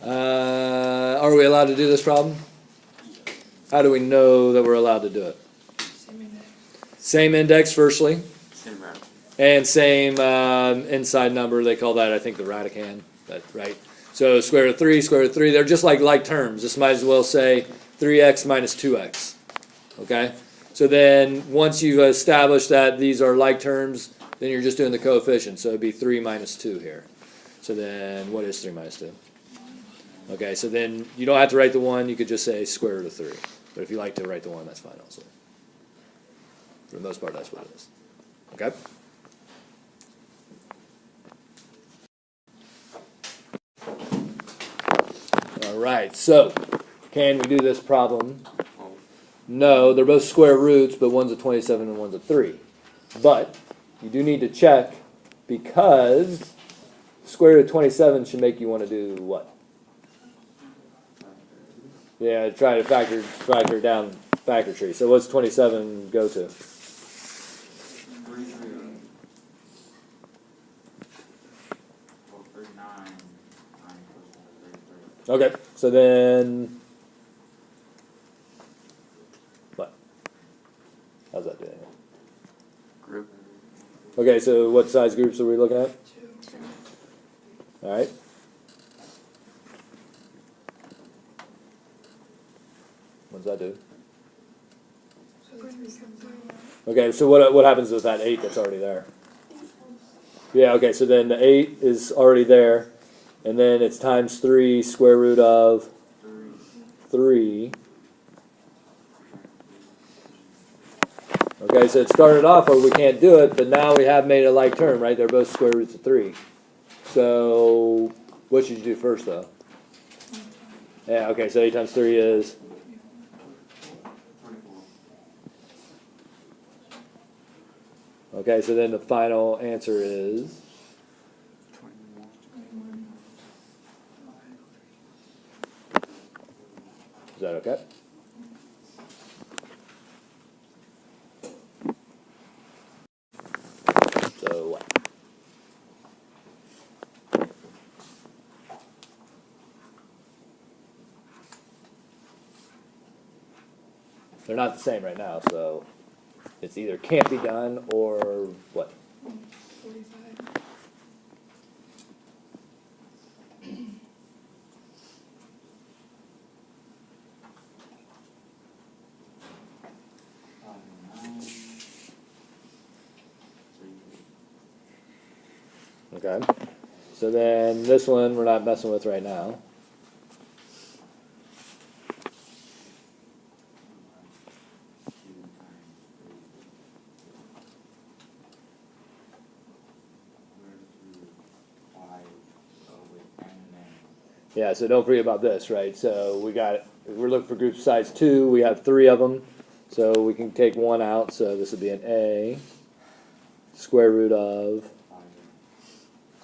Are we allowed to do this problem? How do we know that we're allowed to do it? Same index, firstly. Same route. And same inside number. They call that, I think, the radicand. Right? So square root of 3, square root of 3. They're just like terms. This might as well say 3x minus 2x. Okay? So then once you've established that these are like terms, then you're just doing the coefficients. So it'd be 3 minus 2 here. So then what is 3 minus 2? Okay, so then you don't have to write the 1. You could just say square root of 3. But if you like to write the 1, that's fine also. For the most part, that's what it is. Okay? All right, so can we do this problem? No, they're both square roots, but one's a 27 and one's a 3. But you do need to check because square root of 27 should make you want to do what? Yeah, try to factor down factor tree. So what's 27 go to? Okay, so then what? How's that doing? Group. Okay, so what size groups are we looking at? 2. All right. What does that do? Okay, so what happens with that 8 that's already there? Yeah, okay, so then the 8 is already there, and then it's times 3 square root of 3. Okay, so it started off where we can't do it, but now we have made a like term, right? They're both square roots of 3. So what should you do first, though? Yeah, okay, so 8 times 3 is? Okay, so then the final answer is? 21. Is that okay? So what? They're not the same right now, so it's either can't be done or what? 45. Okay. So then this one we're not messing with right now. Yeah, so don't forget about this, right? So we're looking for group size 2. We have 3 of them. So we can take 1 out. So this would be an A square root of.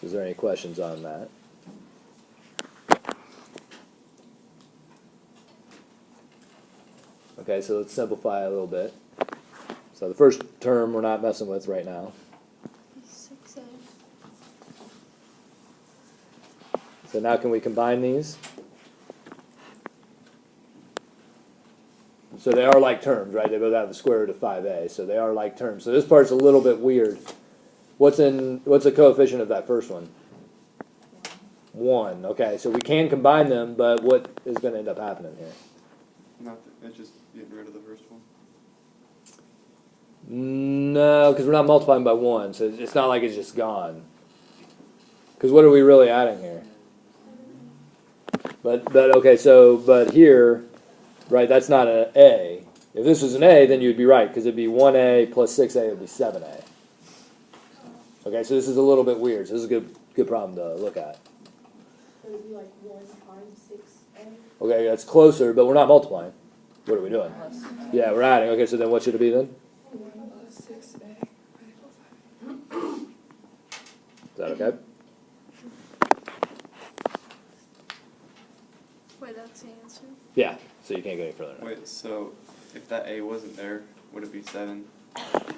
Is there any questions on that? Okay, so let's simplify a little bit. So the first term we're not messing with right now. 6A. So now can we combine these? So they are like terms, right? They both have the square root of 5a, so they are like terms. So this part's a little bit weird. What's the coefficient of that first one? 1. Okay, so we can combine them, but what is going to end up happening here? It's just getting rid of the first one. No, because we're not multiplying by 1, so it's not like it's just gone. Because what are we really adding here? But okay, so but here, right? That's not an A. If this was an A, then you'd be right because it'd be 1A plus 6A would be 7A. Okay, so this is a little bit weird. So this is a good problem to look at. So it'd be like 1 times 6A? Okay, that's closer, but we're not multiplying. What are we doing? Yeah, we're adding. Okay, so then what should it be then? 1 plus 6A. Is that okay? Wait, that's the answer? Yeah, so you can't go any further. Now. Wait, so if that A wasn't there, would it be 7?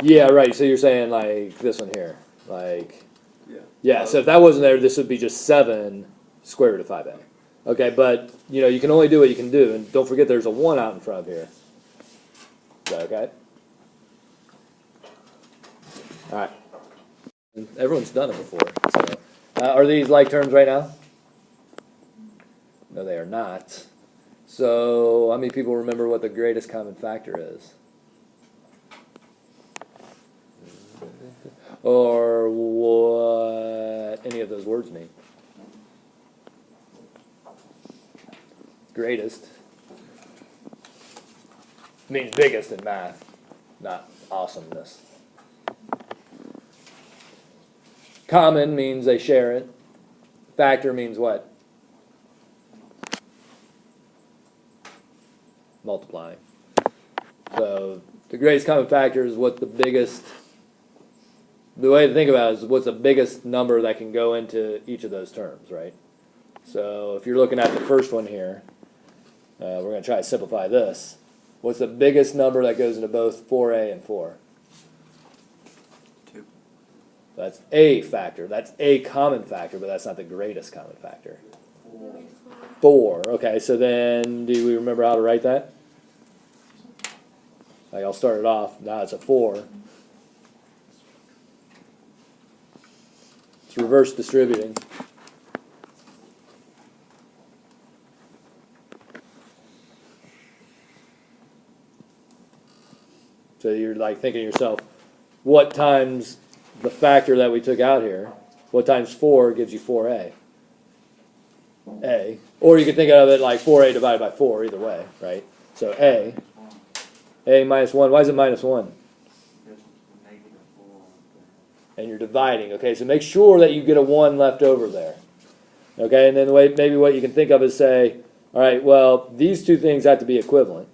Yeah, right. So you're saying like this one here. Like, Yeah. yeah, so if that wasn't there, this would be just 7 square root of 5a. Okay, but, you know, you can only do what you can do, and don't forget there's a 1 out in front of here. Is that okay? Alright. Everyone's done it before, so. Are these like terms right now? No, they are not. So, how many people remember what the greatest common factor is? Or what any of those words mean? Greatest means biggest in math, not awesomeness. Common means they share it. Factor means what? Multiplying. So the greatest common factor is what the biggest, the way to think about it is what's the biggest number that can go into each of those terms, right? So if you're looking at the first one here, we're going to try to simplify this. What's the biggest number that goes into both 4a and 4? 2. That's a factor. That's a common factor, but that's not the greatest common factor. 4. Okay, so then do we remember how to write that? Like I'll start it off. Now it's a 4. It's reverse distributing. So you're like thinking to yourself, what times the factor that we took out here, what times 4 gives you 4a? A. Or you could think of it like 4a divided by 4, either way, right? So a minus 1. Why is it minus 1? And you're dividing, okay? So make sure that you get a 1 left over there. Okay, and then the way, maybe what you can think of is say, all right, well, these two things have to be equivalent.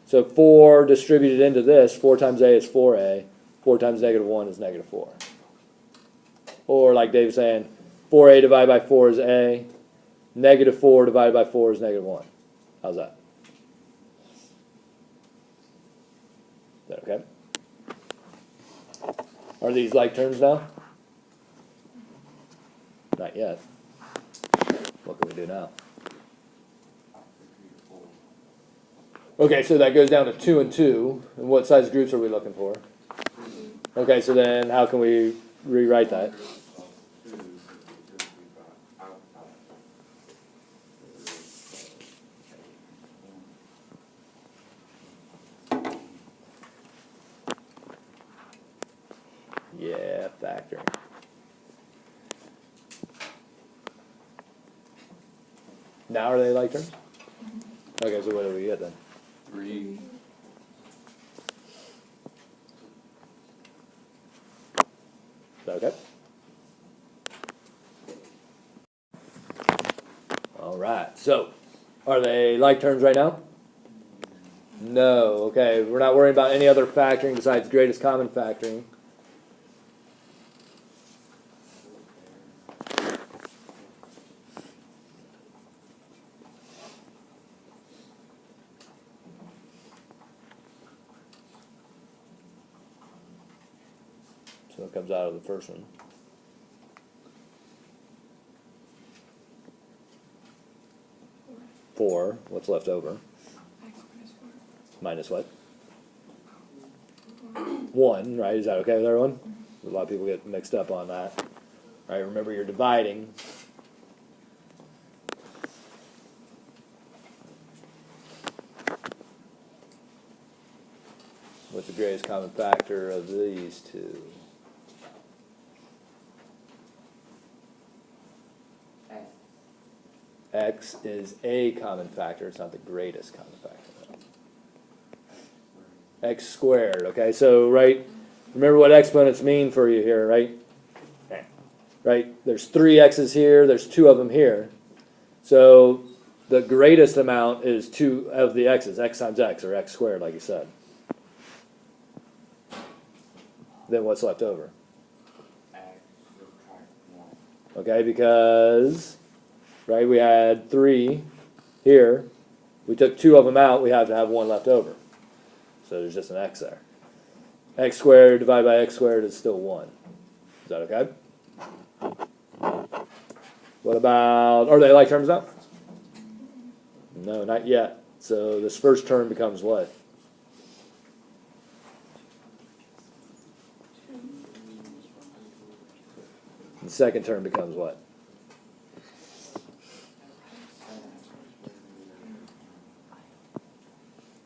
So 4 distributed into this, 4 times a is 4a, 4 times negative 1 is negative 4. Or like Dave was saying, 4a divided by 4 is a, negative 4 divided by 4 is negative 1. How's that? Is that okay? Are these like terms now? Not yet. What can we do now? Okay, so that goes down to 2 and 2. And what size groups are we looking for? Okay, so then how can we rewrite that? Yeah, factoring. Now are they like terms? Okay, so what do we get then? 3. Is that okay? All right, so are they like terms right now? No, okay, we're not worrying about any other factoring besides greatest common factoring. So it comes out of the first one. Four. What's left over? X minus 4. Minus what? 1, right? Is that okay with everyone? A lot of people get mixed up on that. All right, remember you're dividing. What's the greatest common factor of these two? X is a common factor. It's not the greatest common factor. X squared. Okay, so right, remember what exponents mean for you here, right? Right. There's 3 x's here. There's 2 of them here. So the greatest amount is 2 of the x's. X times x, or x squared, like you said. Then what's left over? Okay, because right, we had 3 here. We took 2 of them out. We have to have 1 left over. So there's just an x there. X squared divided by x squared is still 1. Is that okay? What about, are they like terms now? No, not yet. So this first term becomes what? The second term becomes what?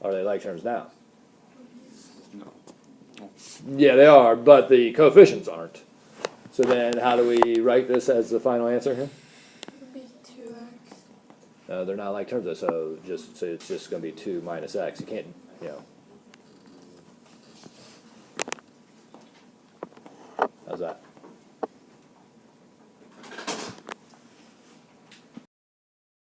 Are they like terms now? No. Yeah, they are, but the coefficients aren't. So then how do we write this as the final answer here? Would be two X. No, they're not like terms, though, so it's just gonna be 2 minus x. You can't, How's that?